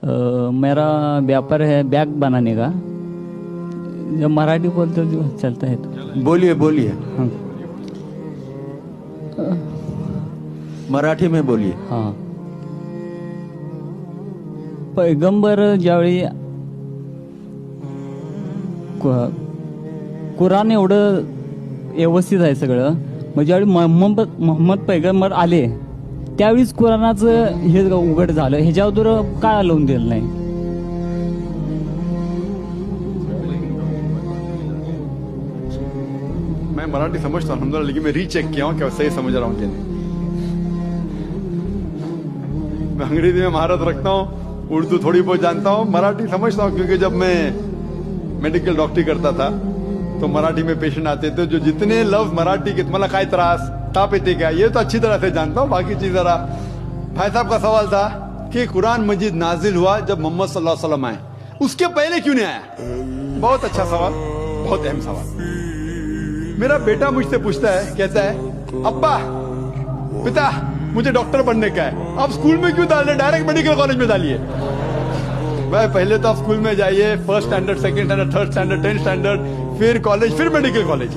मेरा व्यापार है बैग बनाने का। जब मराठी बोलते हो जो चलता है तो बोलिए बोलिए, हाँ मराठी में बोलिए। हाँ। पैगंबर ज्यावेळी कुराण एवढं व्यवस्थित आहे सगळं, मग ज्यावेळी मोहम्मद पैगंबर आले त्यावेळीच कुराणाचं हे उघड झालं, ह्याच्यावर काय लावून दिलं नाही? मैं मराठी समझता हूँ अल्हम्दुलिल्लाह, लेकिन मैं रीचेक किया हूँ क्या सही समझ रहा हूँ कि नहीं। मैं अंग्रेजी में महारत रखता हूँ, उर्दू थोड़ी बहुत जानता हूँ, मराठी समझता हूँ क्योंकि जब मैं मेडिकल डॉक्टरी करता था तो मराठी में पेशेंट आते थे जो जितने लफ्ज मराठी के तुम्हाला काय त्रास ताप येते क्या, ये तो अच्छी तरह से जानता हूँ। बाकी चीज जरा भाई साहब का सवाल था कि कुरान मजीद नाजिल हुआ जब मोहम्मद सल्लल्लाहु अलैहि वसल्लम आए, उसके पहले क्यों नहीं आया? बहुत अच्छा सवाल, बहुत अहम सवाल। मेरा बेटा मुझसे पूछता है, कहता है अब्बा पिता मुझे डॉक्टर बनने का है, आप स्कूल में क्यों डाल रहे, डायरेक्ट मेडिकल कॉलेज में डालिए। भाई पहले तो आप स्कूल में जाइए, first standard, second standard, third standard, 10th standard, फिर कॉलेज, फिर मेडिकल कॉलेज।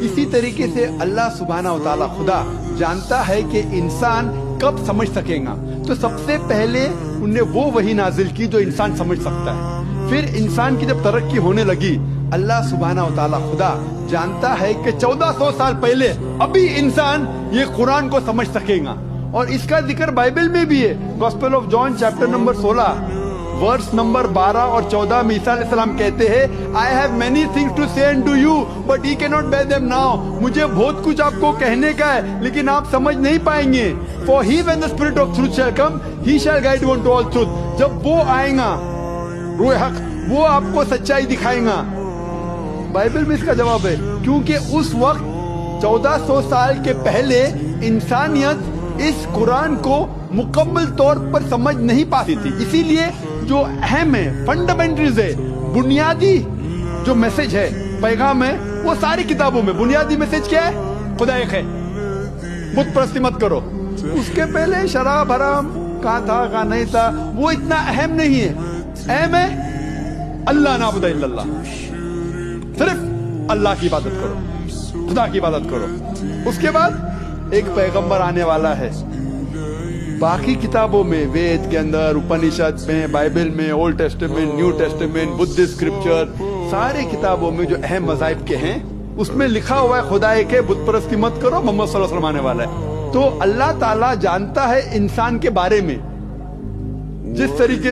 इसी तरीके से अल्लाह सुब्हानहू व तआला खुदा जानता है कि इंसान कब समझ सकेगा, तो सबसे पहले उन्हें वो वही नाजिल की जो इंसान समझ सकता है। फिर इंसान की जब तरक्की होने लगी, अल्लाह सुब्हानहू व तआला खुदा जानता है कि 1400 साल पहले अभी इंसान ये कुरान को समझ सकेगा। और इसका जिक्र बाइबल में भी है। Gospel of John chapter number 16 verse number 12 और 14 में ईसा अलैहिस्सलाम कहते हैं, I have many things to say to you but you can not bear them now. मुझे बहुत कुछ आपको कहने का है लेकिन आप समझ नहीं पाएंगे। For he when the spirit of truth shall come he shall guide you to all truth. जब वो आएगा रूह हक, वो आपको सच्चाई दिखाएगा। बाइबल में इसका जवाब है, क्योंकि उस वक्त 1400 साल के पहले इंसानियत इस कुरान को मुकम्मल तौर पर समझ नहीं पाती थी। इसीलिए जो अहम है, फंडामेंटल्स है, बुनियादी जो मैसेज है, पैगाम है, वो सारी किताबों में बुनियादी मैसेज क्या है? खुदा एक है, बुत परस्ती मत करो। उसके पहले शराब हराम कहाँ था कहाँ नहीं था वो इतना अहम नहीं है। अहम है अल्लाह नाबुद इल्लल्लाह, सिर्फ अल्लाह की इबादत करो, खुदा की इबादत करो। उसके बाद एक पैगंबर आने वाला है। बाकी किताबों में, वेद के अंदर, उपनिषद में, बाइबल में, old testament, new testament, Buddhist scripture, सारे किताबों में जो अहम मज़ाहिब के हैं उसमें लिखा हुआ है खुदा एक है, बुत परस्ती मत करो, मोहम्मद सल्लल्लाहु अलैहि वसल्लम आने वाला है। तो अल्लाह ताला जानता है इंसान के बारे में जिस तरीके